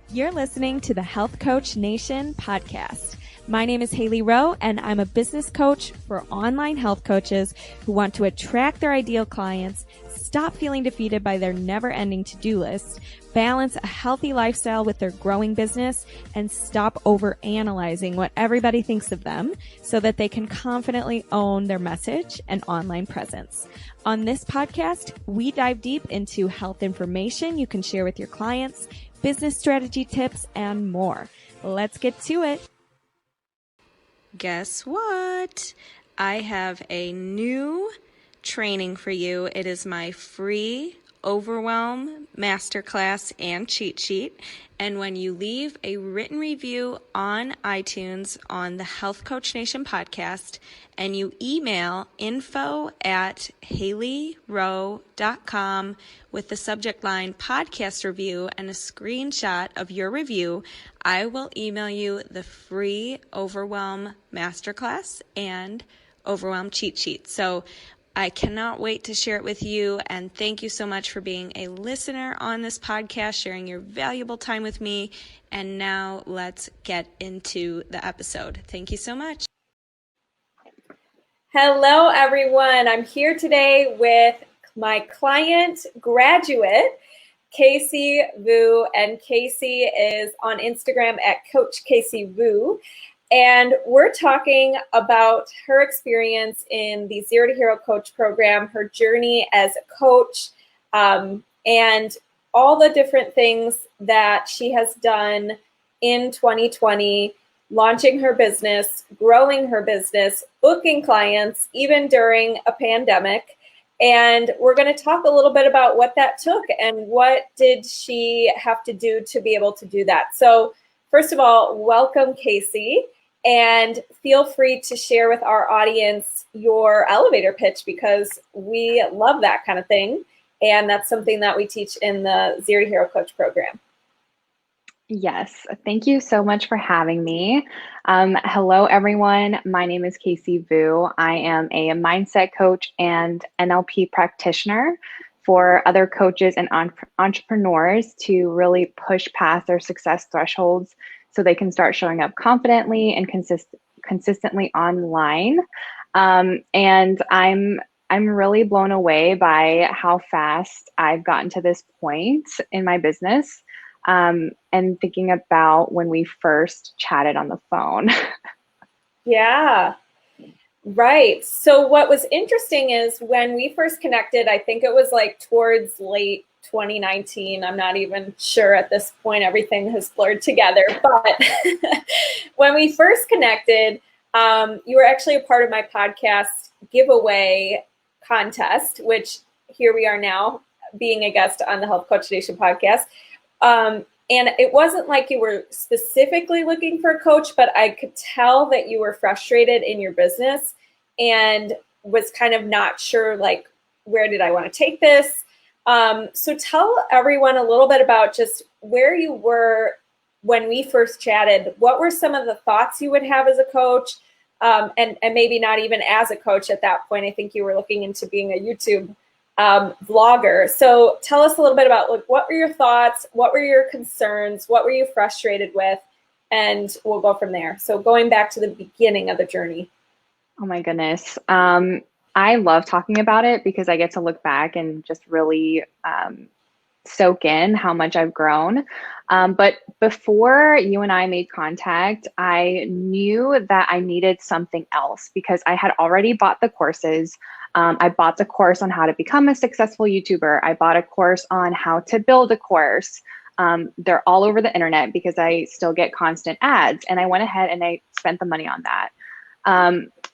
You're listening to the Health Coach Nation podcast. My name is Hailey Rowe, and I'm a business coach for online health coaches who want to attract their ideal clients, stop feeling defeated by their never-ending to-do list, balance a healthy lifestyle with their growing business, and stop over-analyzing what everybody thinks of them so that they can confidently own their message and online presence. On this podcast, we dive deep into health information you can share with your clients, business strategy tips, and more. Let's get to it. Guess what? I have a new training for you. It is my free Overwhelm Masterclass and cheat sheet. And when you leave a written review on iTunes on the Health Coach Nation podcast and you email info@haileyrowe.com with the subject line podcast review and a screenshot of your review, I will email you the free Overwhelm Masterclass and Overwhelm cheat sheet. So I cannot wait to share it with you, and thank you so much for being a listener on this podcast, sharing your valuable time with me. And now let's get into the episode. Thank you so much. Hello, everyone. I'm here today with my client graduate, Casey Vu, and Casey is on Instagram at Coach Casey Vu. And we're talking about her experience in the Zero to Hero Coach program, her journey as a coach, and all the different things that she has done in 2020, launching her business, growing her business, booking clients, even during a pandemic. And we're going to talk a little bit about what that took and what did she have to do to be able to do that. So first of all, welcome, Casey. And feel free to share with our audience your elevator pitch because we love that kind of thing. And that's something that we teach in the Zero to Hero Coach program. Yes, thank you so much for having me. Hello, everyone. My name is Casey Vu. I am a mindset coach and NLP practitioner for other coaches and entrepreneurs to really push past their success thresholds so they can start showing up confidently and consistently online. And I'm really blown away by how fast I've gotten to this point in my business. And thinking about when we first chatted on the phone. Yeah, right. So what was interesting is when we first connected, I think it was like towards late 2019. I'm not even sure at this point, everything has blurred together. But when we first connected, you were actually a part of my podcast giveaway contest, which here we are now being a guest on the Health Coach Nation podcast. And it wasn't like you were specifically looking for a coach, but I could tell that you were frustrated in your business and was kind of not sure, like, where did I want to take this? So tell everyone a little bit about just where you were when we first chatted. What were some of the thoughts you would have as a coach? And maybe not even as a coach at that point. I think you were looking into being a YouTube vlogger. So tell us a little bit about, like, what were your thoughts? What were your concerns? What were you frustrated with? And we'll go from there. So going back to the beginning of the journey. Oh my goodness. I love talking about it because I get to look back and just really soak in how much I've grown. But before you and I made contact, I knew that I needed something else because I had already bought the courses. I bought the course on how to become a successful YouTuber. I bought a course on how to build a course. They're all over the internet because I still get constant ads. And I went ahead and I spent the money on that.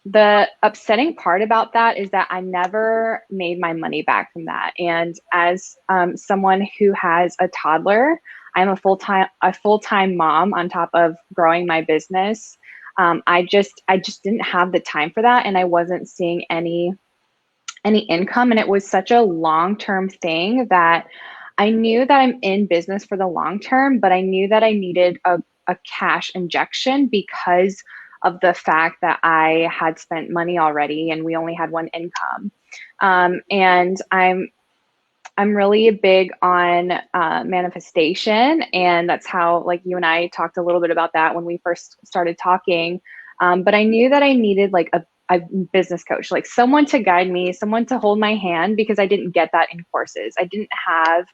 The upsetting part about that is that I never made my money back from that. And as someone who has a toddler, I'm a full-time mom on top of growing my business. I just didn't have the time for that, and I wasn't seeing any income. And it was such a long-term thing that I knew that I'm in business for the long term, but I knew that I needed a cash injection because of the fact that I had spent money already and we only had one income. And I'm really big on manifestation, and that's how, like, you and I talked a little bit about that when we first started talking. But I knew that I needed like a business coach, like someone to guide me, someone to hold my hand, because I didn't get that in courses. I didn't have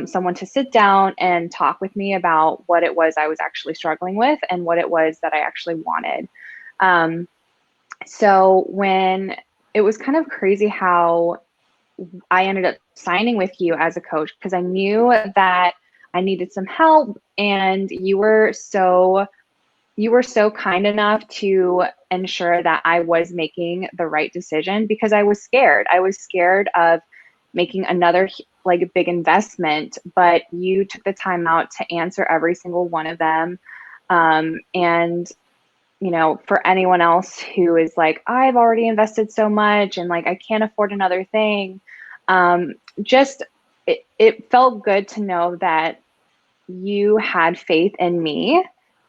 someone to sit down and talk with me about what it was I was actually struggling with and what it was that I actually wanted. So when it was kind of crazy how I ended up signing with you as a coach, because I knew that I needed some help, and you were so kind enough to ensure that I was making the right decision, because I was scared. I was scared of making another like big investment, but you took the time out to answer every single one of them. And you know, for anyone else who is like, I've already invested so much and like I can't afford another thing, just it felt good to know that you had faith in me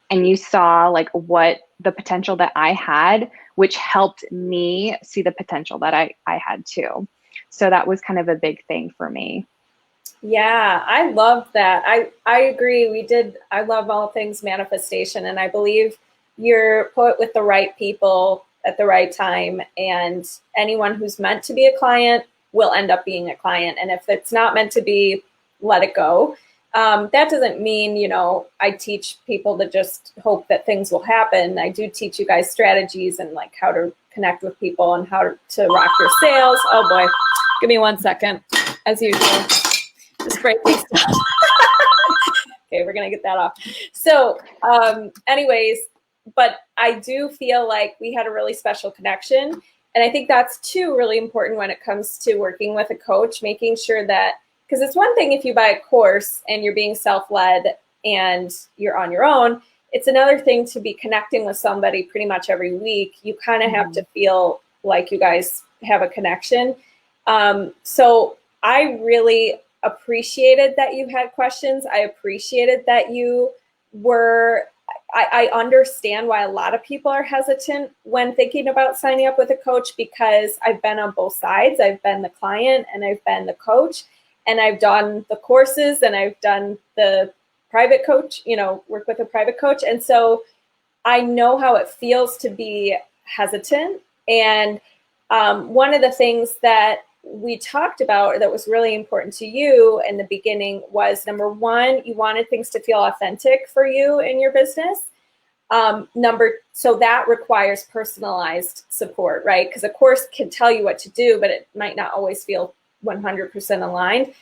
and you saw like what the potential that I had, which helped me see the potential that I had too. So that was kind of a big thing for me. Yeah, I love that. I agree. I love all things manifestation, and I believe you're put with the right people at the right time, and anyone who's meant to be a client will end up being a client. And if it's not meant to be, let it go. That doesn't mean, you know, I teach people to just hope that things will happen. I do teach you guys strategies and like how to connect with people and how to rock your sales. Oh boy, give me 1 second, as usual. Just break these down. Okay, we're gonna get that off. So anyways, but I do feel like we had a really special connection. And I think that's too really important when it comes to working with a coach, making sure that, because it's one thing if you buy a course and you're being self-led and you're on your own. It's another thing to be connecting with somebody pretty much every week. You kind of have to feel like you guys have a connection. So I really appreciated that you had questions. I appreciated that you were, I understand why a lot of people are hesitant when thinking about signing up with a coach, because I've been on both sides. I've been the client and I've been the coach, and I've done the courses and I've done the private coach, you know, work with a private coach. And so I know how it feels to be hesitant. And one of the things that we talked about that was really important to you in the beginning was, number one, you wanted things to feel authentic for you in your business. So that requires personalized support, right? Because a course can tell you what to do, but it might not always feel 100% aligned.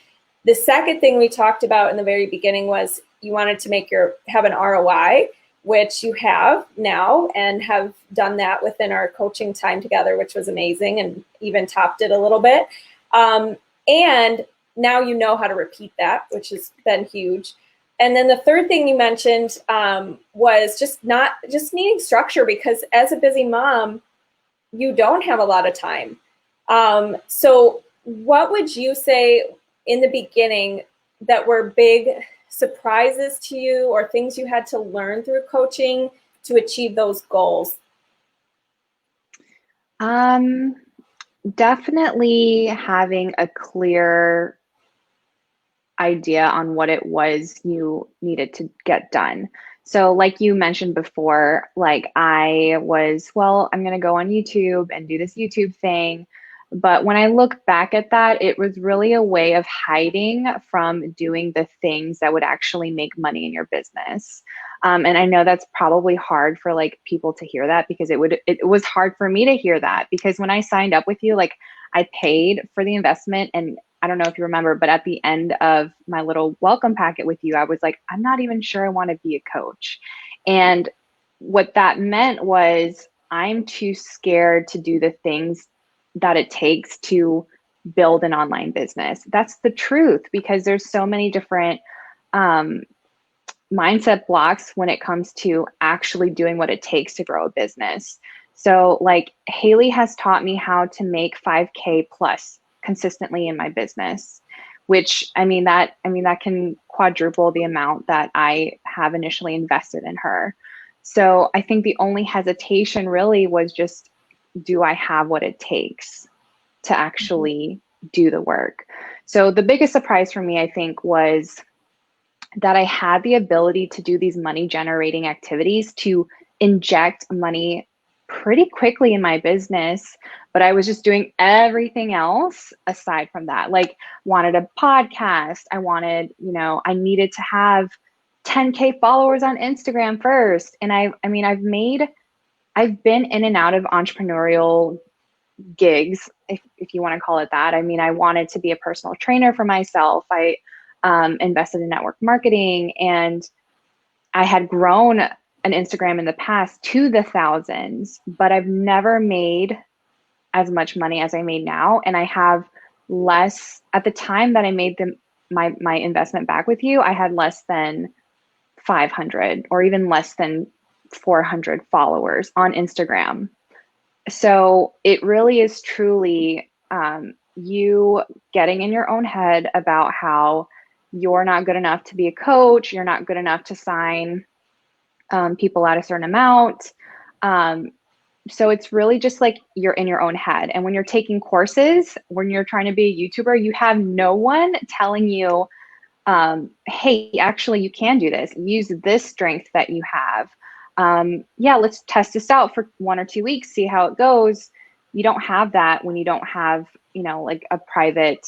The second thing we talked about in the very beginning was you wanted to have an ROI, which you have now and have done that within our coaching time together, which was amazing and even topped it a little bit. And now you know how to repeat that, which has been huge. And then the third thing you mentioned was just needing structure, because as a busy mom, you don't have a lot of time. So what would you say in the beginning that were big surprises to you or things you had to learn through coaching to achieve those goals? Definitely having a clear idea on what it was you needed to get done. So like you mentioned before, like I was, well, I'm going to go on YouTube and do this YouTube thing. But when I look back at that, it was really a way of hiding from doing the things that would actually make money in your business. And I know that's probably hard for like people to hear that, because it was hard for me to hear that, because when I signed up with you, like I paid for the investment, and I don't know if you remember, but at the end of my little welcome packet with you, I was like, I'm not even sure I want to be a coach. And what that meant was I'm too scared to do the things that it takes to build an online business. That's the truth, because there's so many different mindset blocks when it comes to actually doing what it takes to grow a business. So like Hailey has taught me how to make 5K plus consistently in my business, which that can quadruple the amount that I have initially invested in her. So I think the only hesitation really was just, do I have what it takes to actually do the work? So the biggest surprise for me, I think, was that I had the ability to do these money generating activities to inject money pretty quickly in my business, but I was just doing everything else aside from that. Like, wanted a podcast. I wanted, I needed to have 10K followers on Instagram first. And I've been in and out of entrepreneurial gigs, if you want to call it that. I mean, I wanted to be a personal trainer for myself. I invested in network marketing, and I had grown an Instagram in the past to the thousands, but I've never made as much money as I made now. And I have less, at the time that I made my investment back with you, I had less than 500 or even less than 400 followers on Instagram. So it really is truly you getting in your own head about how you're not good enough to be a coach, you're not good enough to sign people at a certain amount. So it's really just like you're in your own head. And when you're taking courses, when you're trying to be a YouTuber, you have no one telling you, hey, actually, you can do this. Use this strength that you have. Let's test this out for 1 or 2 weeks, see how it goes. You don't have that when you don't have, like a private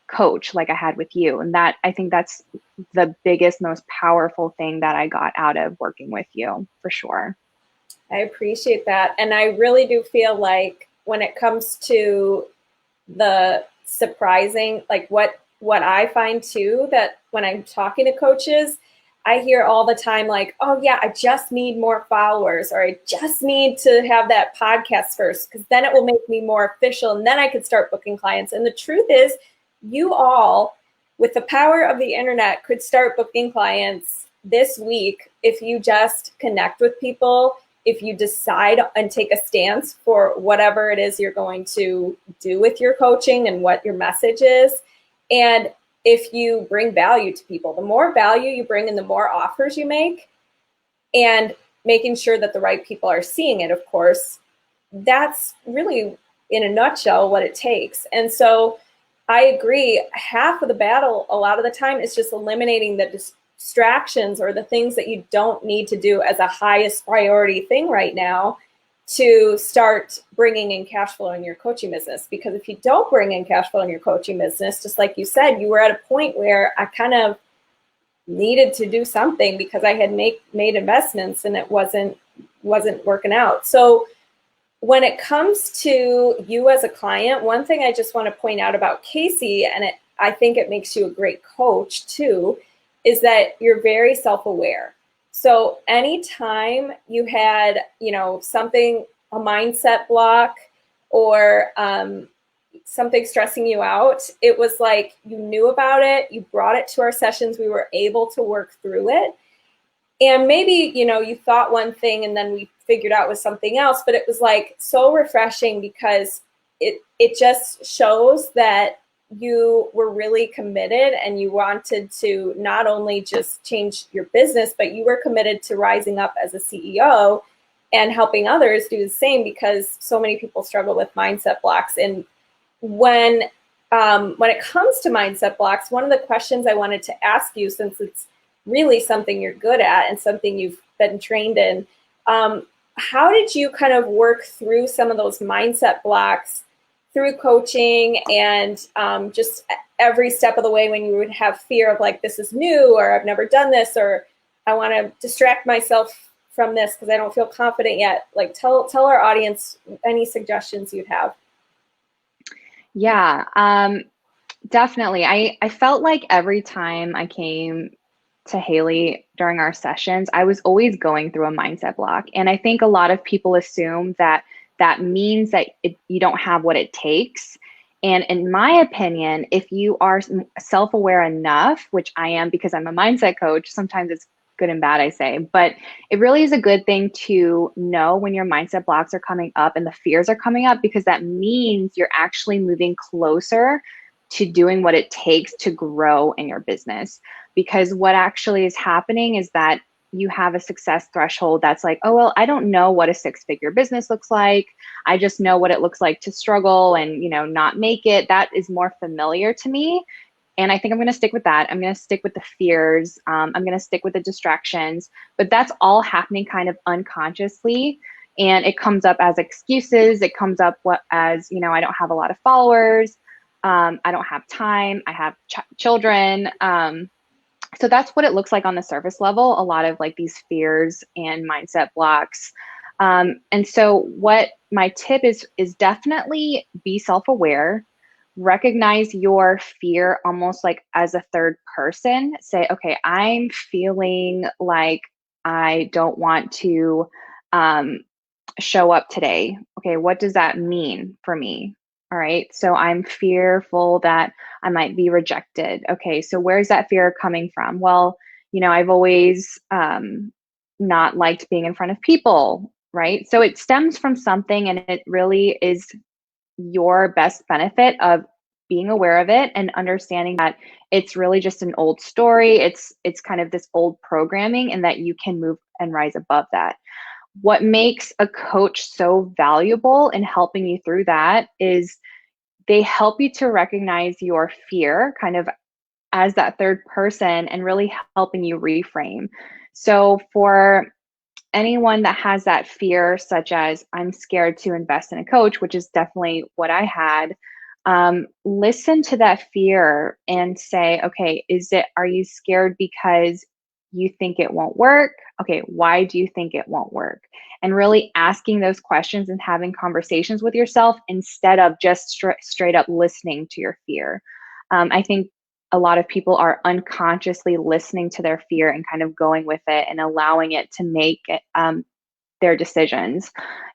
coach like I had with you. And that, I think that's the biggest, most powerful thing that I got out of working with you, for sure. I appreciate that. And I really do feel like when it comes to the surprising, like what I find too, that when I'm talking to coaches, I hear all the time, like, oh yeah, I just need more followers, or I just need to have that podcast first, because then it will make me more official, and then I could start booking clients. And the truth is, you all, with the power of the internet, could start booking clients this week if you just connect with people, if you decide and take a stance for whatever it is you're going to do with your coaching and what your message is. And if you bring value to people, the more value you bring and the more offers you make, and making sure that the right people are seeing it, of course, that's really, in a nutshell, what it takes. And so I agree, half of the battle a lot of the time is just eliminating the distractions or the things that you don't need to do as a highest priority thing right now to start bringing in cash flow in your coaching business. Because if you don't bring in cash flow in your coaching business, just like you said, you were at a point where I kind of needed to do something because I had made investments and it wasn't working out. So when it comes to you as a client, one thing I just want to point out about Casey, and I think it makes you a great coach too, is that you're very self-aware. So anytime you had, something, a mindset block or something stressing you out, it was like you knew about it, you brought it to our sessions, we were able to work through it. And maybe, you thought one thing and then we figured out was something else, but it was like so refreshing because it just shows that you were really committed and you wanted to not only just change your business, but you were committed to rising up as a CEO and helping others do the same, because so many people struggle with mindset blocks. And when it comes to mindset blocks, one of the questions I wanted to ask you, since it's really something you're good at and something you've been trained in, how did you kind of work through some of those mindset blocks through coaching and just every step of the way when you would have fear of like, this is new, or I've never done this, or I want to distract myself from this because I don't feel confident yet? Like tell our audience any suggestions you'd have. Yeah, definitely. I felt like every time I came to Hailey during our sessions, I was always going through a mindset block. And I think a lot of people assume that means that you don't have what it takes. And in my opinion, if you are self-aware enough, which I am because I'm a mindset coach, sometimes it's good and bad, I say, but it really is a good thing to know when your mindset blocks are coming up and the fears are coming up, because that means you're actually moving closer to doing what it takes to grow in your business. Because what actually is happening is that you have a success threshold that's like, oh, well, I don't know what a 6-figure business looks like. I just know what it looks like to struggle and, not make it. That is more familiar to me. And I think I'm going to stick with that. I'm going to stick with the fears. I'm going to stick with the distractions, but that's all happening kind of unconsciously. And it comes up as excuses. It comes up as, I don't have a lot of followers. I don't have time. I have children. So that's what it looks like on the surface level, a lot of like these fears and mindset blocks. And so what my tip is definitely be self-aware, recognize your fear almost like as a third person. Say, okay, I'm feeling like I don't want to show up today. Okay, what does that mean for me? All right, so I'm fearful that I might be rejected. Okay, so where's that fear coming from? Well, I've always not liked being in front of people, right? So it stems from something, and it really is your best benefit of being aware of it and understanding that it's really just an old story. It's kind of this old programming, and that you can move and rise above that. What makes a coach so valuable in helping you through that is they help you to recognize your fear kind of as that third person and really helping you reframe. So for anyone that has that fear, such as I'm scared to invest in a coach, which is definitely what I had, listen to that fear and say, okay, are you scared because you think it won't work? Okay, why do you think it won't work? And really asking those questions and having conversations with yourself instead of just straight up listening to your fear. I think a lot of people are unconsciously listening to their fear and kind of going with it and allowing it to make their decisions.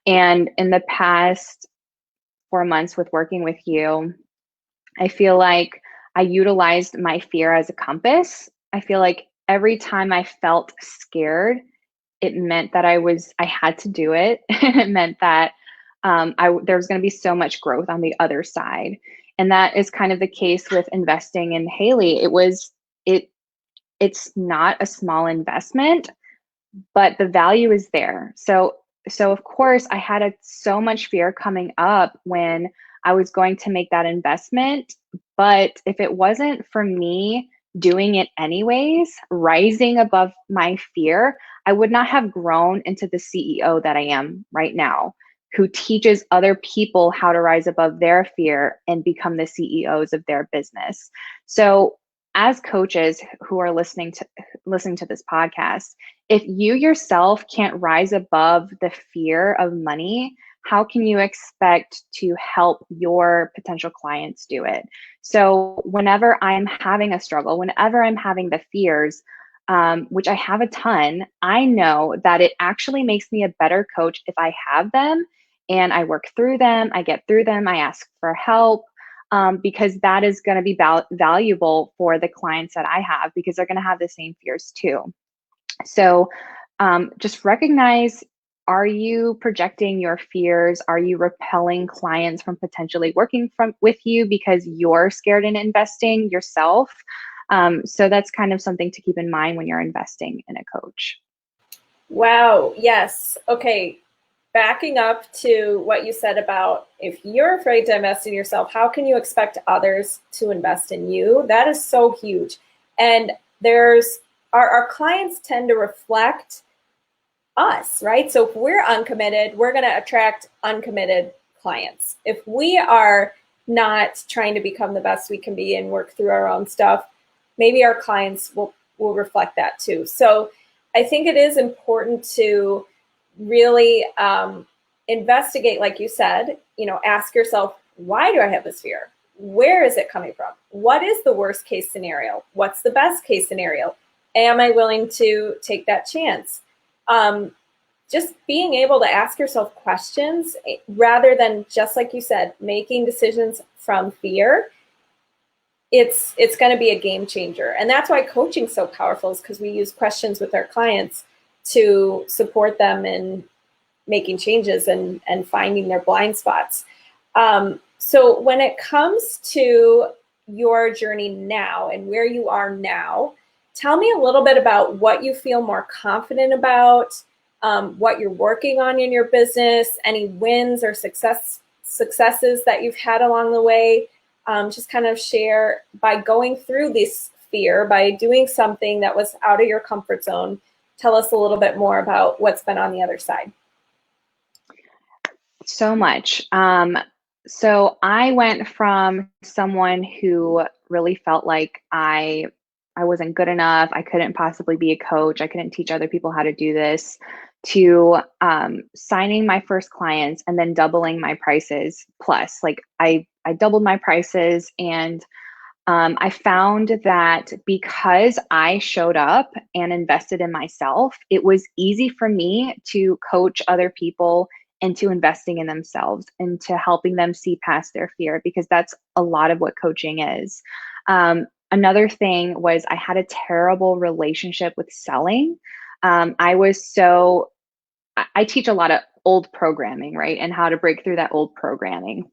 And in the past 4 months with working with you, I feel like I utilized my fear as a compass. I feel like every time I felt scared, it meant that I had to do it. It meant that there was going to be so much growth on the other side. And that is kind of the case with investing in Hailey. It's not a small investment, but the value is there. So of course I had so much fear coming up when I was going to make that investment. But if it wasn't for me doing it anyways, rising above my fear, I would not have grown into the CEO that I am right now, who teaches other people how to rise above their fear and become the CEOs of their business. So as coaches who are listening to this podcast, if you yourself can't rise above the fear of money, how can you expect to help your potential clients do it? So whenever I'm having a struggle, whenever I'm having the fears, which I have a ton, I know that it actually makes me a better coach if I have them and I work through them, I get through them, I ask for help, because that is going to be valuable for the clients that I have, because they're going to have the same fears too. So just recognize, are you projecting your fears? Are you repelling clients from potentially working with you because you're scared in investing yourself? So that's kind of something to keep in mind when you're investing in a coach. Wow. Yes. Okay. Backing up to what you said about if you're afraid to invest in yourself, how can you expect others to invest in you? That is so huge. And our clients tend to reflect us, right? So if we're uncommitted, we're going to attract uncommitted clients. If we are not trying to become the best we can be and work through our own stuff, maybe our clients will reflect that too. So I think it is important to really investigate, like you said, ask yourself, why do I have this fear? Where is it coming from? What is the worst case scenario? What's the best case scenario? Am I willing to take that chance? Just being able to ask yourself questions rather than, just like you said, making decisions from fear. It's going to be a game changer. And that's why coaching is so powerful, is because we use questions with our clients to support them in making changes and finding their blind spots. So when it comes to your journey now and where you are now, tell me a little bit about what you feel more confident about, what you're working on in your business, any wins or successes that you've had along the way. Just kind of share by going through this fear, by doing something that was out of your comfort zone. Tell us a little bit more about what's been on the other side. So much. So I went from someone who really felt like I wasn't good enough. I couldn't possibly be a coach. I couldn't teach other people how to do this, to signing my first clients and then doubling my prices plus. Like I doubled my prices, and I found that because I showed up and invested in myself, it was easy for me to coach other people into investing in themselves and to helping them see past their fear, because that's a lot of what coaching is. Another thing was I had a terrible relationship with selling. I teach a lot of old programming, right? And how to break through that old programming.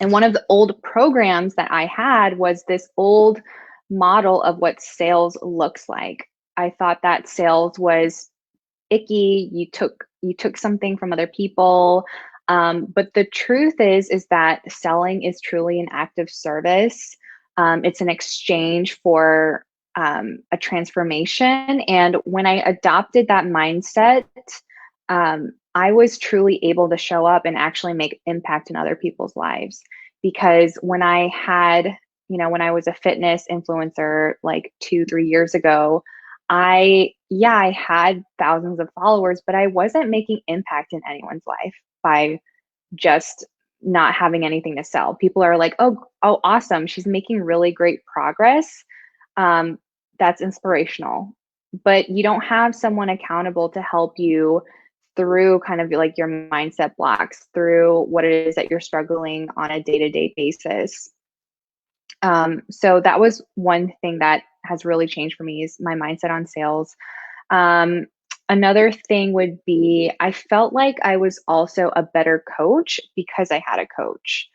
And one of the old programs that I had was this old model of what sales looks like. I thought that sales was icky. You took something from other people. But the truth is that selling is truly an act of service. It's an exchange for a transformation. And when I adopted that mindset, I was truly able to show up and actually make impact in other people's lives. Because when I was a fitness influencer like 2-3 years ago, I had thousands of followers, but I wasn't making impact in anyone's life by just not having anything to sell. People are like, oh, awesome. She's making really great progress. That's inspirational. But you don't have someone accountable to help you through kind of like your mindset blocks, through what it is that you're struggling on a day-to-day basis. So that was one thing that has really changed for me, is my mindset on sales. Another thing would be, I felt like I was also a better coach because I had a coach.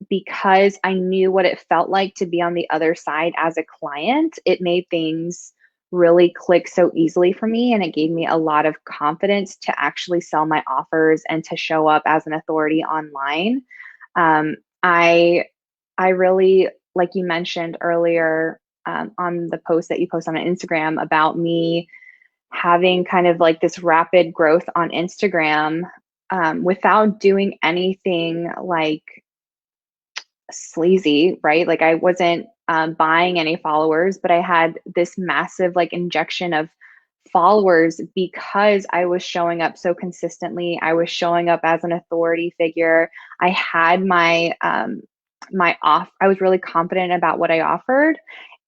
Because I knew what it felt like to be on the other side as a client. It made things really click so easily for me, and it gave me a lot of confidence to actually sell my offers and to show up as an authority online. I really, like you mentioned earlier, on the post that you post on Instagram about me having kind of like this rapid growth on Instagram, without doing anything like sleazy, right? Like I wasn't buying any followers, but I had this massive like injection of followers because I was showing up so consistently. I was showing up as an authority figure. I had I was really confident about what I offered,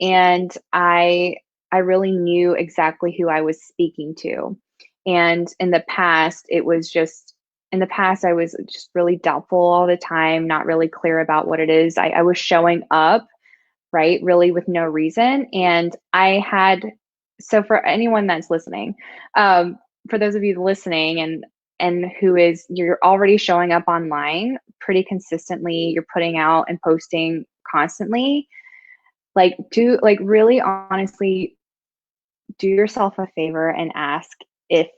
and I really knew exactly who I was speaking to. And in the past, I was just really doubtful all the time, not really clear about what it is. I was showing up, right, really with no reason. And so for anyone that's listening, for those of you listening and you're already showing up online pretty consistently, you're putting out and posting constantly, really honestly, do yourself a favor and ask if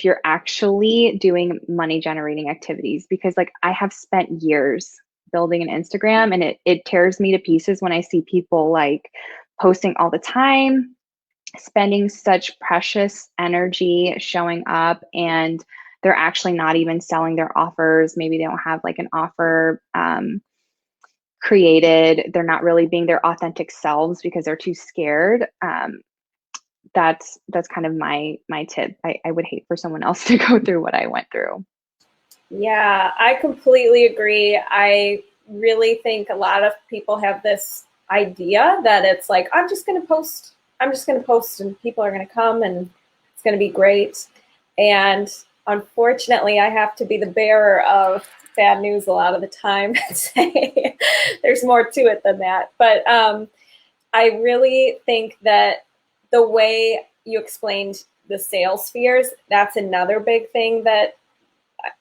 you're actually doing money generating activities, because like I have spent years building an Instagram, and it tears me to pieces when I see people like posting all the time, spending such precious energy showing up, and they're actually not even selling their offers. Maybe they don't have like an offer created. They're not really being their authentic selves because they're too scared. That's kind of my tip. I would hate for someone else to go through what I went through. Yeah, I completely agree. I really think a lot of people have this idea that it's like, I'm just going to post and people are going to come and it's going to be great. And unfortunately, I have to be the bearer of bad news a lot of the time and say there's more to it than that. But I really think that the way you explained the sales fears, that's another big thing that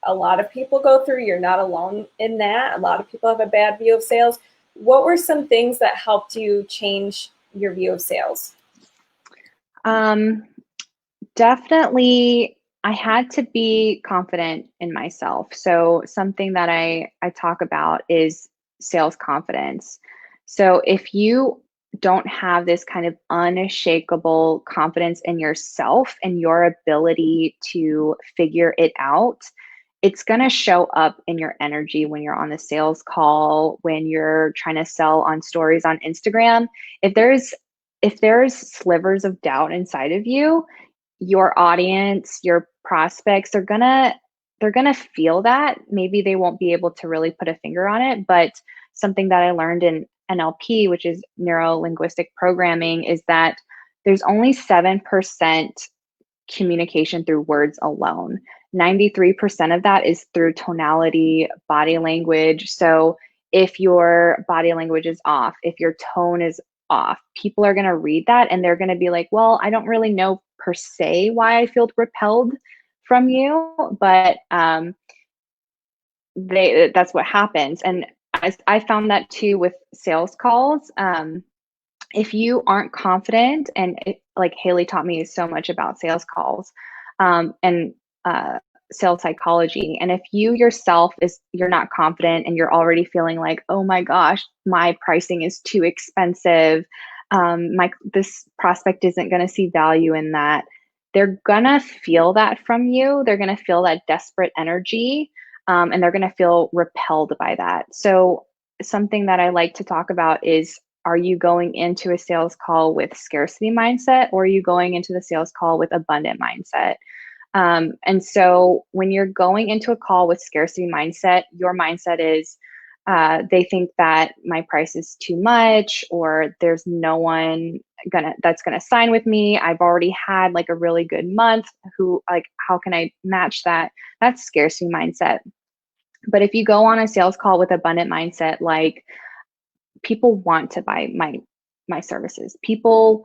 a lot of people go through. You're not alone in that. A lot of people have a bad view of sales. What were some things that helped you change your view of sales? Definitely, I had to be confident in myself. So something that I talk about is sales confidence. So if you don't have this kind of unshakable confidence in yourself and your ability to figure it out, it's going to show up in your energy when you're on the sales call, when you're trying to sell on stories on Instagram. If there's slivers of doubt inside of you, your audience, your prospects, they're gonna feel that. Maybe they won't be able to really put a finger on it, but something that I learned in NLP, which is neuro linguistic programming, is that there's only 7% communication through words alone. 93% of that is through tonality, body language. So if your body language is off, if your tone is off, people are going to read that and they're going to be like, well, I don't really know per se why I feel repelled from you, but that's what happens. And I found that too with sales calls. If you aren't confident, and like Hailey taught me so much about sales calls and sales psychology, and if you yourself you're not confident and you're already feeling like, oh my gosh, my pricing is too expensive, this prospect isn't going to see value in that, they're gonna feel that from you. They're gonna feel that desperate energy, and they're gonna feel repelled by that. So something that I like to talk about is, are you going into a sales call with scarcity mindset, or are you going into the sales call with abundant mindset? And so when you're going into a call with scarcity mindset, your mindset is they think that my price is too much, or there's no one that's gonna sign with me. I've already had like a really good month. How can I match that? That's scarcity mindset. But if you go on a sales call with abundant mindset, like, people want to buy my services. People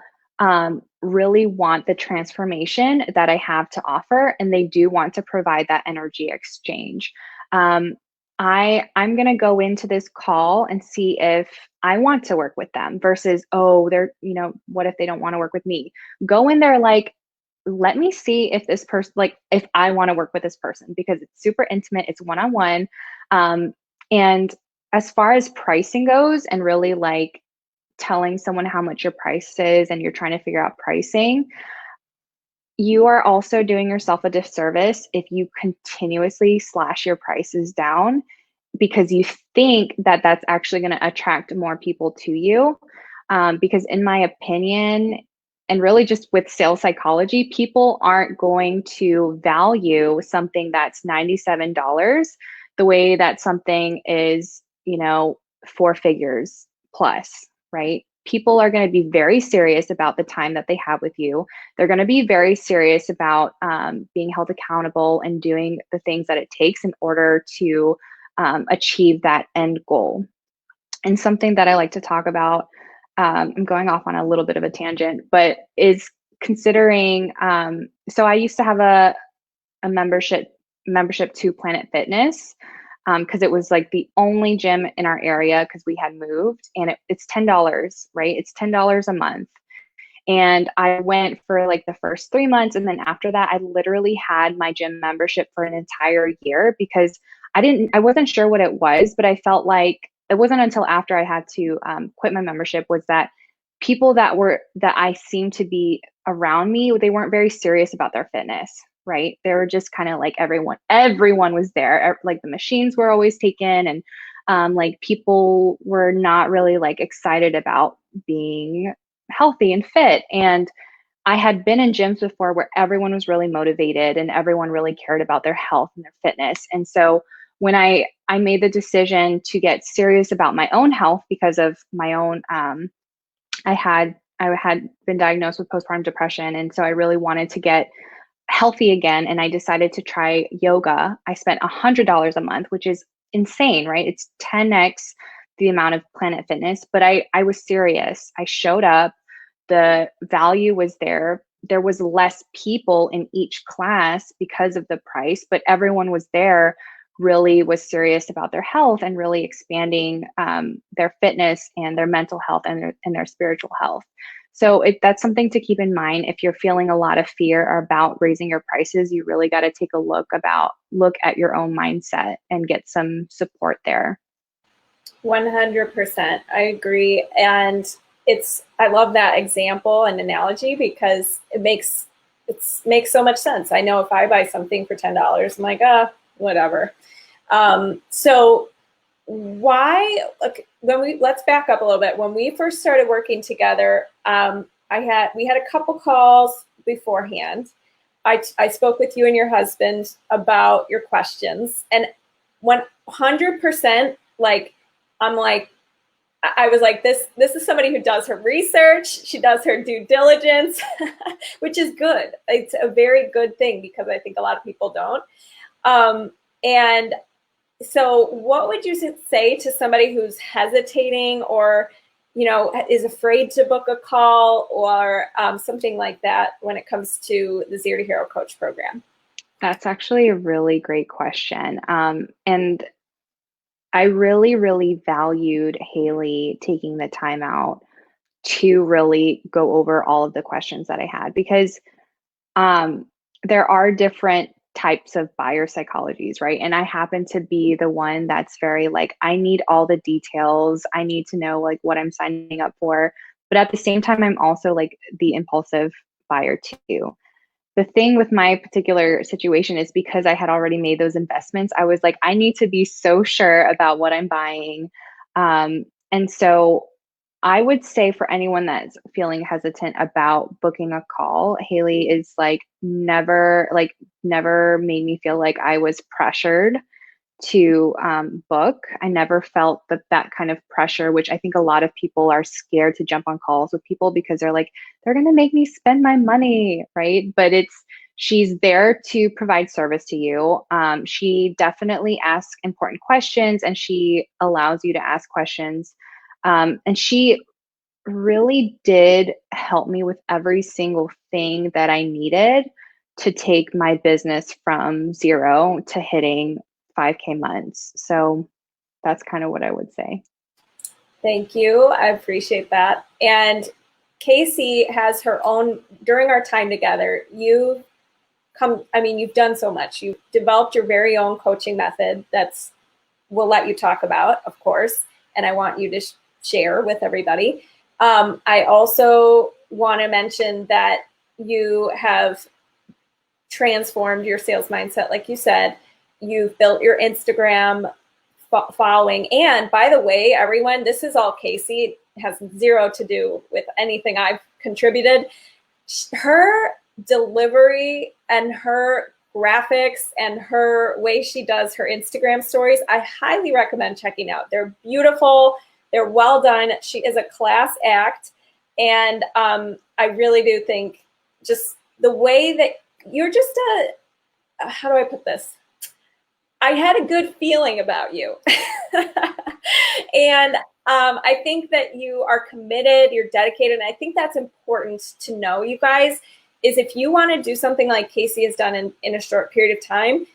really want the transformation that I have to offer, and they do want to provide that energy exchange. I'm going to go into this call and see if I want to work with them versus, oh, what if they don't want to work with me? Go in there like, let me see if this person, like, if I want to work with this person, because it's super intimate, it's one-on-one. And as far as pricing goes, and really like telling someone how much your price is and you're trying to figure out pricing, you are also doing yourself a disservice if you continuously slash your prices down because you think that that's actually going to attract more people to you. Because in my opinion, and really just with sales psychology, people aren't going to value something that's $97 the way that something is, 4 figures plus, right? People are going to be very serious about the time that they have with you. They're going to be very serious about being held accountable and doing the things that it takes in order to achieve that end goal. And something that I like to talk about, I'm going off on a little bit of a tangent, but is considering, so I used to have a membership to Planet Fitness, because it was like the only gym in our area because we had moved, and it's $10, right? It's $10 a month. And I went for like the first 3 months. And then after that, I literally had my gym membership for an entire year because I wasn't sure what it was, but I felt like it wasn't until after I had to quit my membership was that people that I seemed to be around me, they weren't very serious about their fitness, right? They were just kind of like everyone was there. Like the machines were always taken, and like people were not really like excited about being healthy and fit. And I had been in gyms before where everyone was really motivated and everyone really cared about their health and their fitness. And so when I made the decision to get serious about my own health because of my own, I had been diagnosed with postpartum depression. And so I really wanted to get healthy again. And I decided to try yoga. I spent $100 a month, which is insane, right? It's 10x the amount of Planet Fitness, but I was serious. I showed up. The value was there. There was less people in each class because of the price, but everyone was there, really was serious about their health and really expanding their fitness and their mental health and their spiritual health. So that's something to keep in mind. If you're feeling a lot of fear about raising your prices, you really got to take a look at your own mindset and get some support there. 100%. I agree. And I love that example and analogy because it makes so much sense. I know if I buy something for $10, I'm like, whatever. So let's back up a little bit. When we first started working together, we had a couple calls beforehand. I spoke with you and your husband about your questions, and 100%, I was like, this is somebody who does her research. She does her due diligence, which is good. It's a very good thing because I think a lot of people don't. And so what would you say to somebody who's hesitating or, is afraid to book a call or something like that when it comes to the Zero to Hero Coach program? That's actually a really great question. And I really, really valued Hailey taking the time out to really go over all of the questions that I had because there are different types of buyer psychologies, right? And I happen to be the one that's very like, I need all the details. I need to know like what I'm signing up for. But at the same time, I'm also like the impulsive buyer too. The thing with my particular situation is because I had already made those investments, I was like, I need to be so sure about what I'm buying. And so I would say for anyone that's feeling hesitant about booking a call, Hailey is never made me feel like I was pressured to book. I never felt that kind of pressure, which I think a lot of people are scared to jump on calls with people because they're like, they're going to make me spend my money, right? But she's there to provide service to you. She definitely asks important questions and she allows you to ask questions. And she really did help me with every single thing that I needed to take my business from 0 to hitting 5K months. So that's kind of what I would say. Thank you. I appreciate that. And Casey has her own, during our time together, you've done so much. You've developed your very own coaching method we'll let you talk about, of course, and I want you to share with everybody. I also want to mention that you have transformed your sales mindset, like you said. You've built your Instagram following. And by the way, everyone, this is all Casey. It has zero to do with anything I've contributed. Her delivery and her graphics and her way she does her Instagram stories, I highly recommend checking out. They're beautiful. They're well done. She is a class act. And I really do think just the way that you're just how do I put this? I had a good feeling about you. And I think that you are committed, you're dedicated. And I think that's important to know, you guys, is if you want to do something like Casey has done in a short period of time,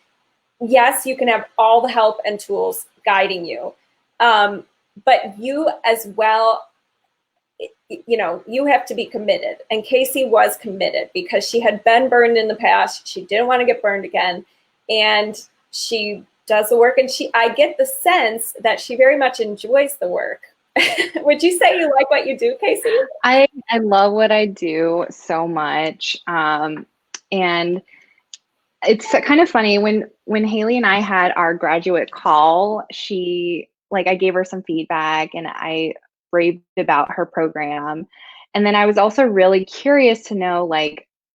yes, you can have all the help and tools guiding you. But you as well, you have to be committed. And Casey was committed because she had been burned in the past. She didn't want to get burned again. And she does the work. And I get the sense that she very much enjoys the work. Would you say you like what you do, Casey? I love what I do so much. And it's kind of funny when Hailey and I had our graduate call, I gave her some feedback and I raved about her program. And then I was also really curious to know,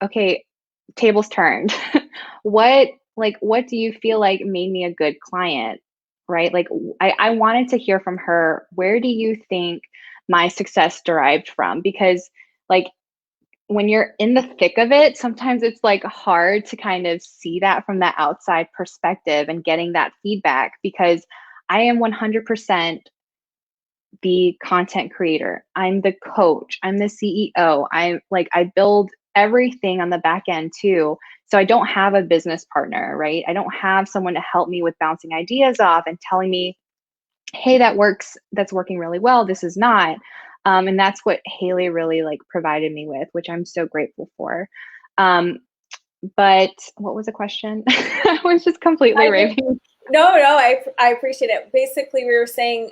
okay, tables turned. What do you feel like made me a good client? Right? I wanted to hear from her, where do you think my success derived from? Because when you're in the thick of it, sometimes it's hard to kind of see that from that outside perspective and getting that feedback, because I am 100% the content creator. I'm the coach. I'm the CEO. I build everything on the back end too. So I don't have a business partner, right? I don't have someone to help me with bouncing ideas off and telling me, hey, that works. That's working really well. This is not. And that's what Hailey really like provided me with, which I'm so grateful for. But what was the question? I was just completely raving. No, I appreciate it. Basically, we were saying,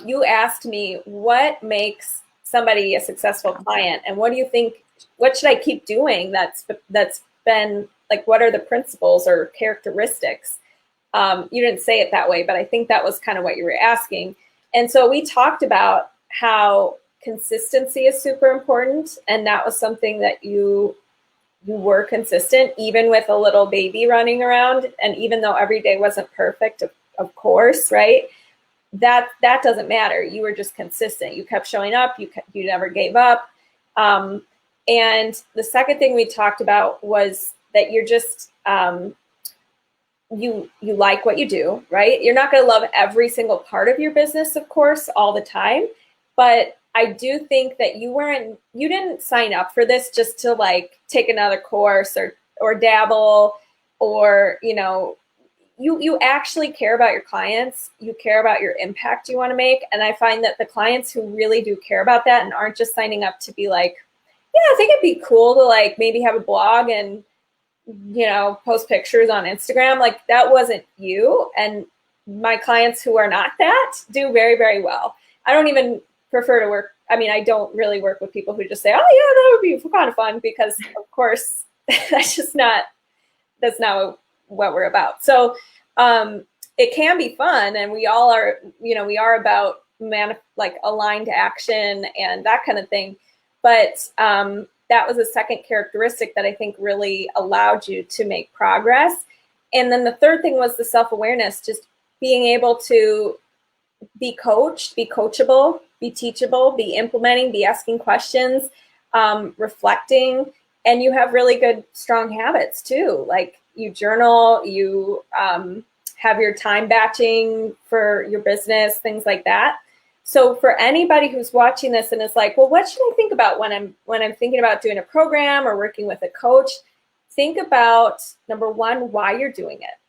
you asked me what makes somebody a successful client, and what do you think? What should I keep doing? That's been like, what are the principles or characteristics? You didn't say it that way, but I think that was kind of what you were asking. And so we talked about how consistency is super important, and that was something that you were consistent, even with a little baby running around. And even though every day wasn't perfect, of course, right? That doesn't matter. You were just consistent. You kept showing up. You never gave up. And the second thing we talked about was that you're just, you like what you do, right? You're not going to love every single part of your business, of course, all the time. But I do think that you didn't sign up for this just to like take another course or dabble, or, you actually care about your clients. You care about your impact you want to make. And I find that the clients who really do care about that and aren't just signing up to be like, yeah, I think it'd be cool to like maybe have a blog and, post pictures on Instagram. Like, that wasn't you. And my clients who are not that do very, very well. I don't even prefer to work. I mean, I don't really work with people who just say, oh yeah, that would be kind of fun, because of course that's not what we're about. So it can be fun, and we all are, we are about like aligned action and that kind of thing. But that was a second characteristic that I think really allowed you to make progress. And then the third thing was the self-awareness, just being able to be coached, be coachable, be teachable, be implementing, be asking questions, reflecting. And you have really good, strong habits too. Like, you journal, you have your time batching for your business, things like that. So for anybody who's watching this and is like, well, what should I think about when I'm thinking about doing a program or working with a coach? Think about, number one, why you're doing it,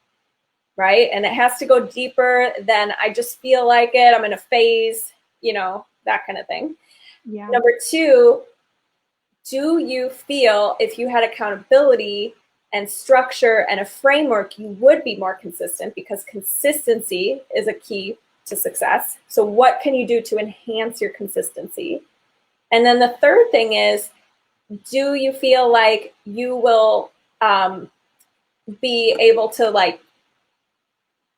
right? And it has to go deeper than I just feel like it, I'm in a phase, that kind of thing. Yeah. Number two, do you feel if you had accountability and structure and a framework, you would be more consistent, because consistency is a key to success. So what can you do to enhance your consistency? And then the third thing is, do you feel like you will be able to like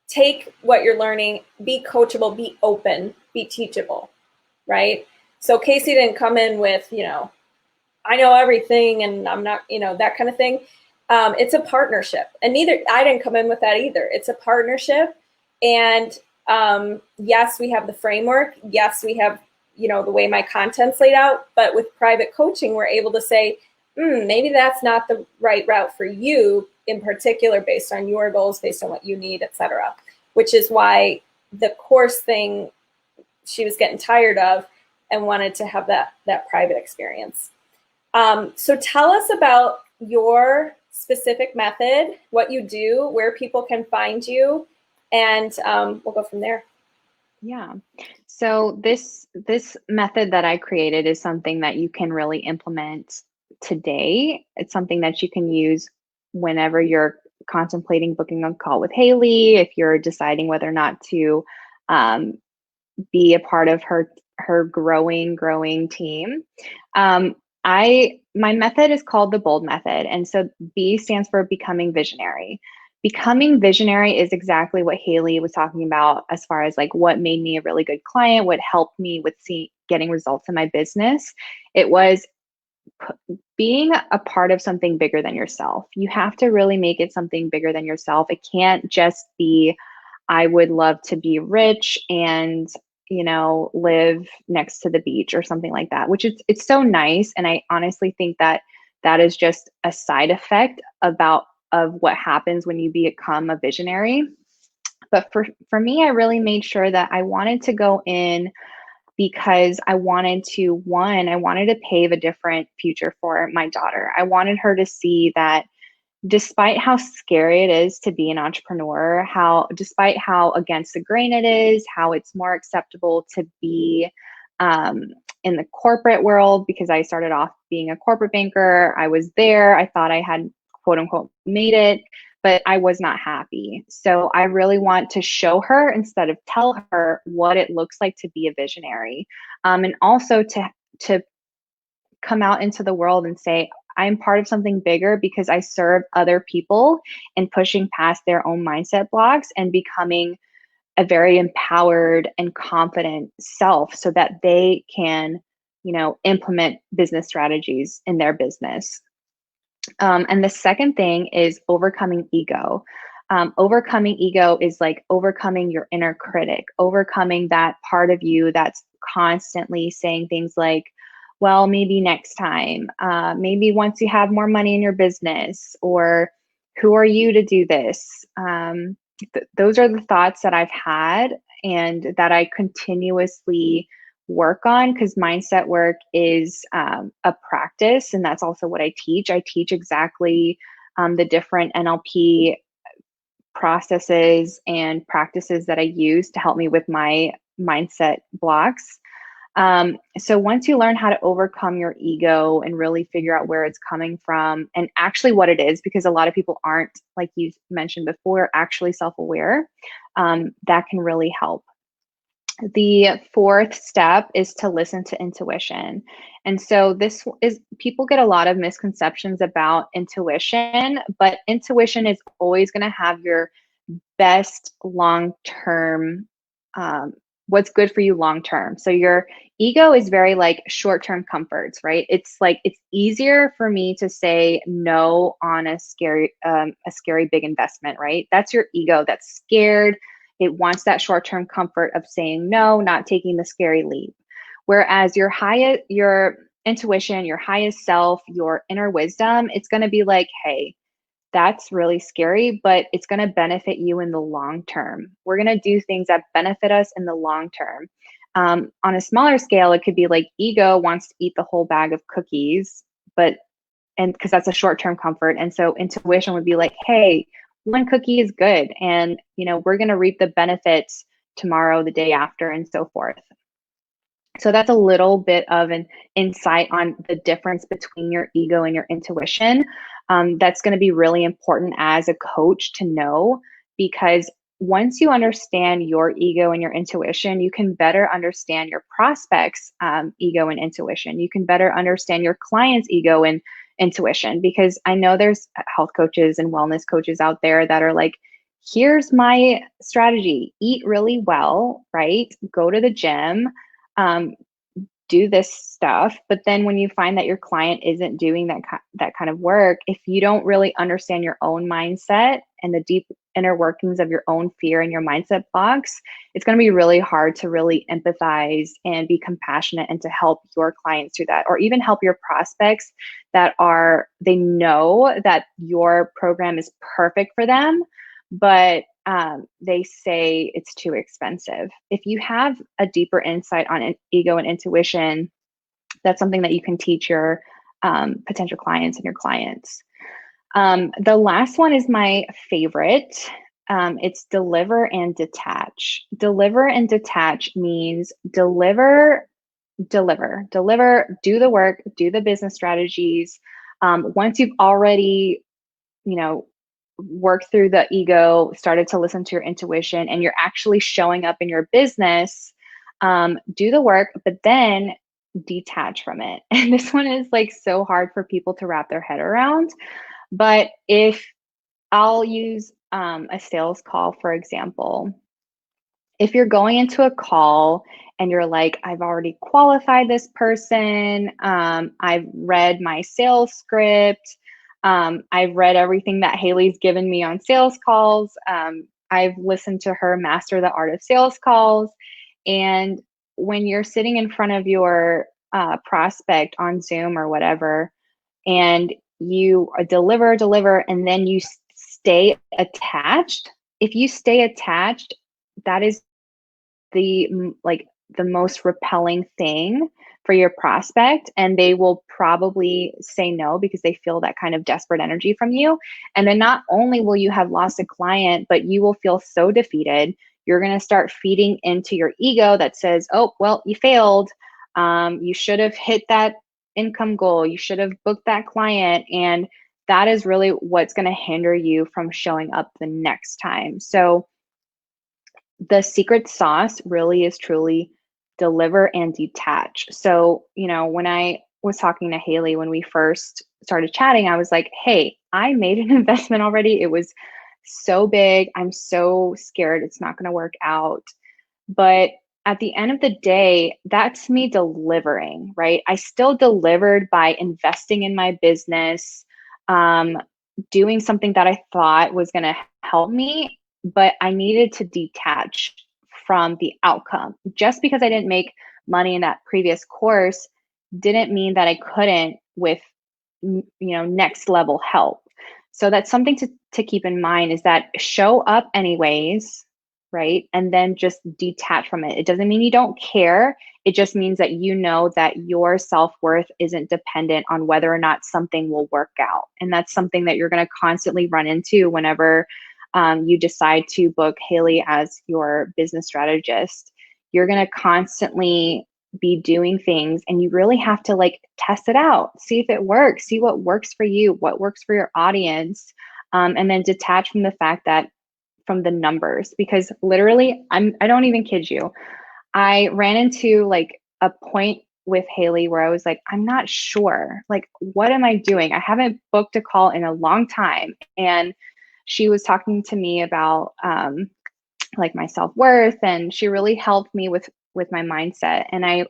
take what you're learning, be coachable, be open, be teachable, right? So Casey didn't come in with, I know everything and I'm not, that kind of thing. It's a partnership, and I didn't come in with that either. It's a partnership. And yes, we have the framework. Yes, we have, the way my content's laid out, but with private coaching, we're able to say, maybe that's not the right route for you in particular, based on your goals, based on what you need, et cetera, which is why the course thing, she was getting tired of and wanted to have that private experience. So tell us about your specific method, what you do, where people can find you, and we'll go from there. Yeah. So this method that I created is something that you can really implement today. It's something that you can use whenever you're contemplating booking a call with Hailey, if you're deciding whether or not to be a part of her growing team. My method is called the BOLD method. And so B stands for becoming visionary. Becoming visionary is exactly what Hailey was talking about, as far as like what made me a really good client, what helped me with getting results in my business. It was being a part of something bigger than yourself. You have to really make it something bigger than yourself. It can't just be, I would love to be rich and live next to the beach or something like that, which it's so nice. And I honestly think that is just a side effect of what happens when you become a visionary. But for me, I really made sure that I wanted to go in because I wanted to pave a different future for my daughter. I wanted her to see that despite how scary it is to be an entrepreneur, despite how against the grain it is, how it's more acceptable to be in the corporate world because I started off being a corporate banker. I was there. I thought I had quote unquote made it, but I was not happy. So I really want to show her instead of tell her what it looks like to be a visionary, and also to come out into the world and say, I'm part of something bigger because I serve other people and pushing past their own mindset blocks and becoming a very empowered and confident self so that they can, implement business strategies in their business. And the second thing is overcoming ego. Overcoming ego is like overcoming your inner critic, overcoming that part of you that's constantly saying things like, well, maybe next time, maybe once you have more money in your business, or who are you to do this? Those are the thoughts that I've had and that I continuously work on, because mindset work is a practice, and that's also what I teach. I teach exactly the different NLP processes and practices that I use to help me with my mindset blocks. So once you learn how to overcome your ego and really figure out where it's coming from and actually what it is, because a lot of people aren't, like you mentioned before, actually self-aware, that can really help. The fourth step is to listen to intuition. And so this is, people get a lot of misconceptions about intuition, but intuition is always going to have your best long-term, what's good for you long-term. So your ego is very like short-term comforts, right? It's like, it's easier for me to say no on a scary big investment, right? That's your ego that's scared. It wants that short-term comfort of saying no, not taking the scary leap. Whereas your intuition, your highest self, your inner wisdom, it's going to be like, hey, that's really scary, but it's going to benefit you in the long term. We're going to do things that benefit us in the long term. On a smaller scale, it could be like ego wants to eat the whole bag of cookies, and because that's a short-term comfort. And so intuition would be like, hey, one cookie is good. And, we're going to reap the benefits tomorrow, the day after, and so forth. So that's a little bit of an insight on the difference between your ego and your intuition. That's going to be really important as a coach to know, because once you understand your ego and your intuition, you can better understand your prospects' ego and intuition. You can better understand your client's ego and intuition, because I know there's health coaches and wellness coaches out there that are like, here's my strategy, eat really well, right? Go to the gym, do this stuff. But then when you find that your client isn't doing that kind of work, if you don't really understand your own mindset and the deep inner workings of your own fear and your mindset blocks, it's going to be really hard to really empathize and be compassionate and to help your clients through that, or even help your prospects that they know that your program is perfect for them, but they say it's too expensive. If you have a deeper insight on ego and intuition, that's something that you can teach your potential clients and your clients. The last one is my favorite. It's deliver and detach. Deliver and detach means deliver, do the work, do the business strategies. Once you've already, work through the ego, started to listen to your intuition, and you're actually showing up in your business, do the work, but then detach from it. And this one is like so hard for people to wrap their head around. But if I'll use a sales call, for example, if you're going into a call and you're like, I've already qualified this person, I've read my sales script, I've read everything that Hailey's given me on sales calls. I've listened to her master the art of sales calls. And when you're sitting in front of your prospect on Zoom or whatever, and you deliver, and then you stay attached, if you stay attached, that is the most repelling thing for your prospect, and they will probably say no because they feel that kind of desperate energy from you. And then not only will you have lost a client, but you will feel so defeated. You're going to start feeding into your ego that says, oh, well, you failed. You should have hit that income goal. You should have booked that client. And that is really what's going to hinder you from showing up the next time. So the secret sauce really is truly deliver and detach. So, when I was talking to Hailey when we first started chatting, I was like, hey, I made an investment already. It was so big. I'm so scared it's not going to work out. But at the end of the day, that's me delivering, right? I still delivered by investing in my business, doing something that I thought was going to help me, but I needed to detach from the outcome. Just because I didn't make money in that previous course didn't mean that I couldn't with next level help. So that's something to keep in mind, is that show up anyways, right? And then just detach from it. It doesn't mean you don't care. It just means that you know that your self-worth isn't dependent on whether or not something will work out. And that's something that you're going to constantly run into whenever you decide to book Hailey as your business strategist. You're going to constantly be doing things, and you really have to test it out, see if it works, see what works for you, what works for your audience, and then detach from the fact that from the numbers, because literally I don't even kid you. I ran into a point with Hailey where I was like, I'm not sure, what am I doing? I haven't booked a call in a long time. And she was talking to me about my self-worth, and she really helped me with my mindset. And I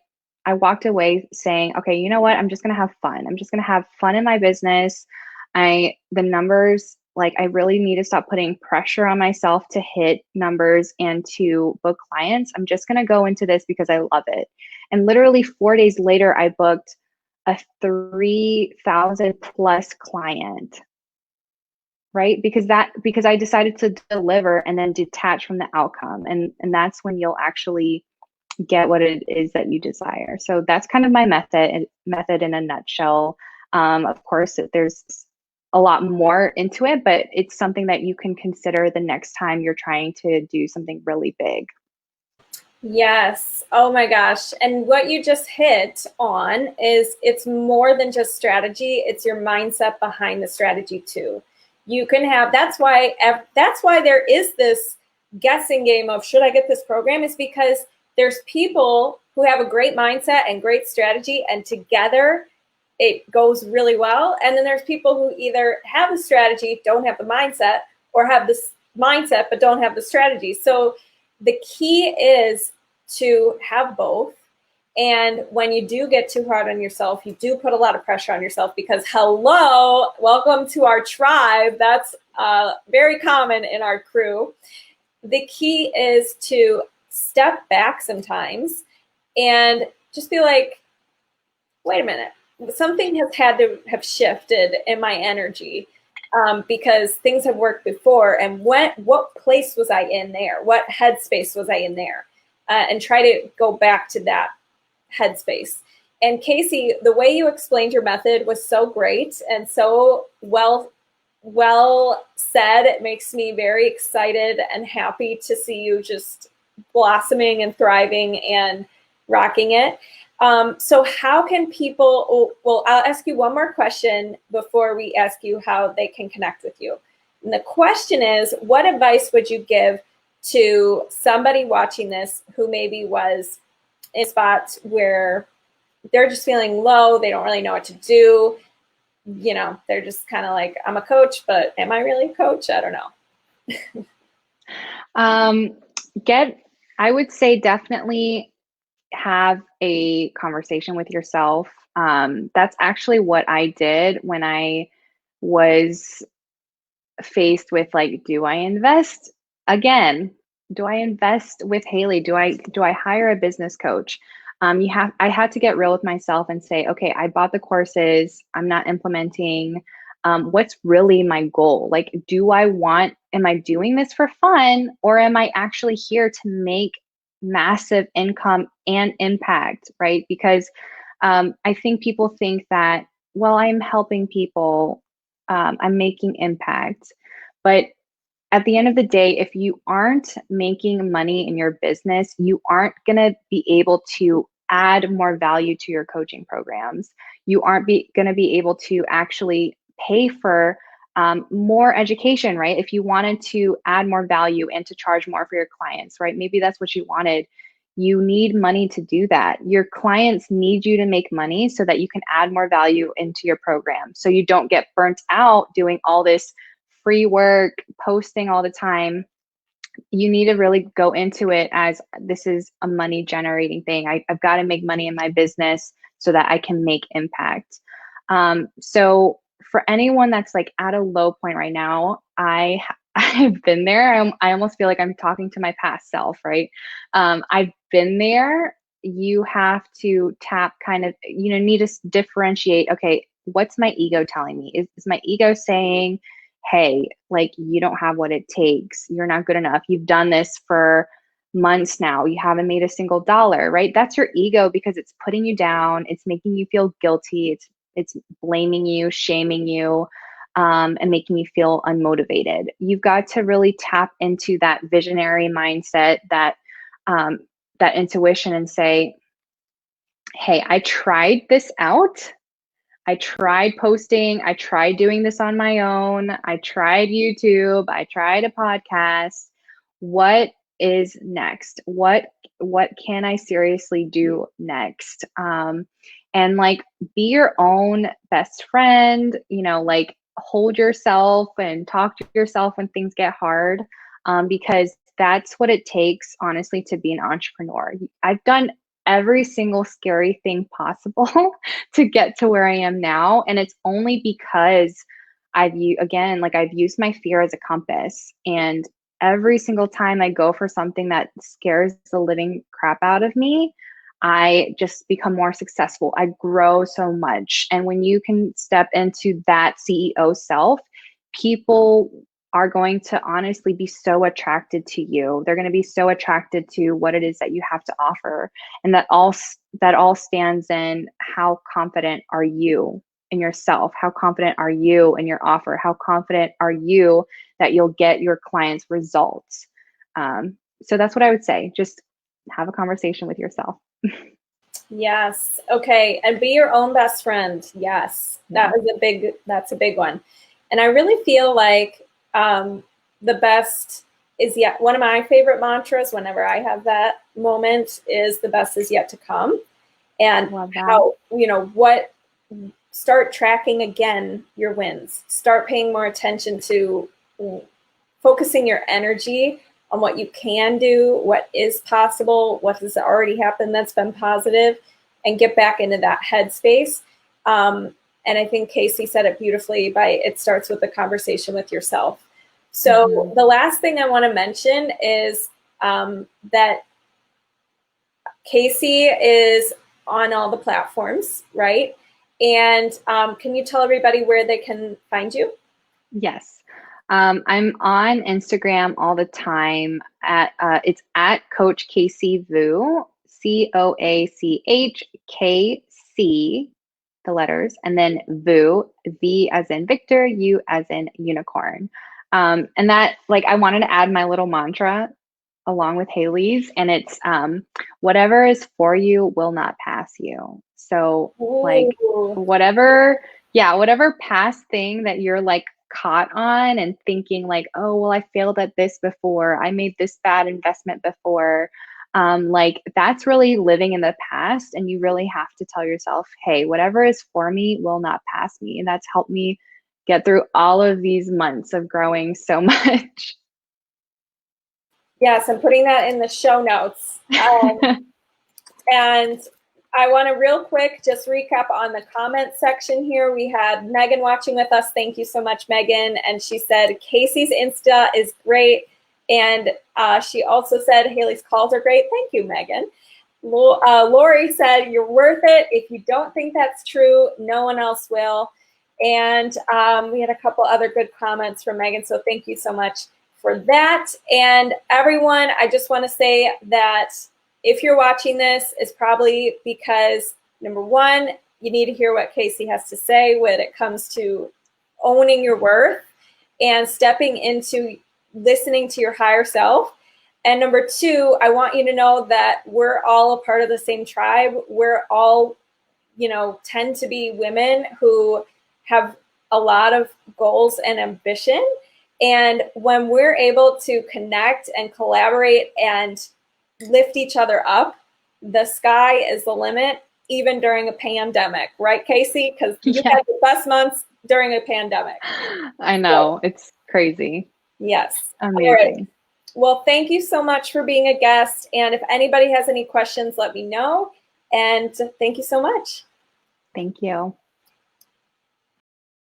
walked away saying, okay, you know what? I'm just going to have fun. I'm just going to have fun in my business. The numbers, I really need to stop putting pressure on myself to hit numbers and to book clients. I'm just going to go into this because I love it. And literally 4 days later, I booked a 3,000 plus client, right? Because I decided to deliver and then detach from the outcome. And that's when you'll actually get what it is that you desire. So that's kind of my method in a nutshell. Of course, there's a lot more into it, but it's something that you can consider the next time you're trying to do something really big. Yes. Oh my gosh. And what you just hit on is it's more than just strategy. It's your mindset behind the strategy too. You can have, that's why there is this guessing game of should I get this program, is because there's people who have a great mindset and great strategy, and together it goes really well. And then there's people who either have the strategy, don't have the mindset, or have this mindset but don't have the strategy. So the key is to have both. And when you do get too hard on yourself, you do put a lot of pressure on yourself, because hello, welcome to our tribe. That's very common in our crew. The key is to step back sometimes and just be like, wait a minute, something has had to have shifted in my energy, because things have worked before. And what place was I in there? What headspace was I in there? And try to go back to that headspace. And Casey, the way you explained your method was so great and so well said. It makes me very excited and happy to see you just blossoming and thriving and rocking it. So how can people, well, I'll ask you one more question before we ask you how they can connect with you. And the question is, what advice would you give to somebody watching this who maybe was in a spot where they're just feeling low, they don't really know what to do, they're just kind of like, I'm a coach, but am I really a coach? I don't know. I would say definitely have a conversation with yourself. That's actually what I did when I was faced with do I invest again? Do I invest with Hailey? Do I hire a business coach? I had to get real with myself and say, okay, I bought the courses, I'm not implementing. What's really my goal? Am I doing this for fun, or am I actually here to make massive income and impact, right? Because I think people think that, well, I'm helping people, I'm making impact. But at the end of the day, if you aren't making money in your business, you aren't going to be able to add more value to your coaching programs. You aren't going to be able to actually pay for more education, right? If you wanted to add more value and to charge more for your clients, right? Maybe that's what you wanted. You need money to do that. Your clients need you to make money so that you can add more value into your program. So you don't get burnt out doing all this free work, posting all the time. You need to really go into it as this is a money generating thing. I've got to make money in my business so that I can make impact. So for anyone that's like at a low point right now, I've been there. I almost feel like I'm talking to my past self, right? I've been there. You have to tap kind of, need to differentiate, okay, what's my ego telling me? Is my ego saying, hey, like, you don't have what it takes. You're not good enough. You've done this for months now. You haven't made a single dollar, right? That's your ego because it's putting you down. It's making you feel guilty. It's blaming you, shaming you, and making you feel unmotivated. You've got to really tap into that visionary mindset, that intuition, and say, hey, I tried this out. I tried posting. I tried doing this on my own. I tried YouTube. I tried a podcast. What is next? What can I seriously do next? And like, be your own best friend, like, hold yourself and talk to yourself when things get hard, because that's what it takes, honestly, to be an entrepreneur. I've done every single scary thing possible to get to where I am now. And it's only because I've used my fear as a compass. And every single time I go for something that scares the living crap out of me, I just become more successful. I grow so much. And when you can step into that CEO self, people are going to honestly be so attracted to you. They're going to be so attracted to what it is that you have to offer. And that all stands in, how confident are you in yourself? How confident are you in your offer? How confident are you that you'll get your clients results? So that's what I would say. Just have a conversation with yourself. Yes. Okay. And be your own best friend. Yes. That's a big one. And I really feel like the best is yet, one of my favorite mantras whenever I have that moment is, the best is yet to come. And how, start tracking again your wins, start paying more attention to focusing your energy on what you can do, what is possible, what has already happened that's been positive, and get back into that headspace. And I think Casey said it beautifully it starts with the conversation with yourself. So the last thing I want to mention is that Casey is on all the platforms, right? And can you tell everybody where they can find you? Yes. I'm on Instagram all the time it's at Coach Casey Vu, CoachKC, the letters, and then Vu, V as in Victor, U as in unicorn. And that, like, I wanted to add my little mantra along with Hailey's, and it's whatever is for you will not pass you. So like, whatever past thing that you're like caught on and thinking like, oh, well, I failed at this before, I made this bad investment before, like, that's really living in the past. And you really have to tell yourself, hey, whatever is for me will not pass me. And that's helped me get through all of these months of growing so much. Yes, I'm putting that in the show notes. And I want to real quick just recap on the comment section here. We had Megan watching with us. Thank you so much, Megan. And she said, Casey's Insta is great. And she also said, Hailey's calls are great. Thank you, Megan. Lori said, you're worth it. If you don't think that's true, no one else will. And we had a couple other good comments from Megan. So thank you so much for that. And everyone, I just want to say that if you're watching this, it's probably because, number one, you need to hear what Casey has to say when it comes to owning your worth and stepping into listening to your higher self. And number two, I want you to know that we're all a part of the same tribe. We're all, tend to be women who have a lot of goals and ambition. And when we're able to connect and collaborate and lift each other up, the sky is the limit, even during a pandemic, right, Casey? Because you had the best months during a pandemic. I know, it's crazy. Yes. Amazing. All right. Well, thank you so much for being a guest. And if anybody has any questions, let me know. And thank you so much. Thank you.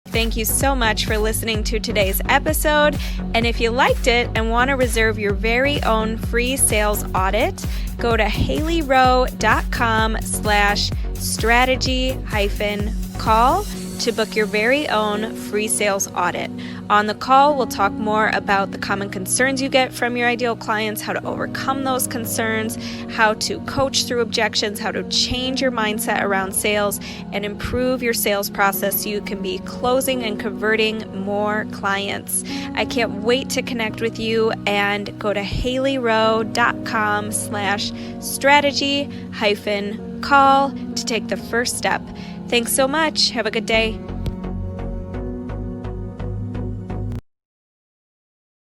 Thank you so much for listening to today's episode. And if you liked it and want to reserve your very own free sales audit, go to haileyrowe.com/strategy-call to book your very own free sales audit. On the call, we'll talk more about the common concerns you get from your ideal clients, how to overcome those concerns, how to coach through objections, how to change your mindset around sales, and improve your sales process so you can be closing and converting more clients. I can't wait to connect with you, and go to haileyrowe.com/strategy-call to take the first step. Thanks so much. Have a good day.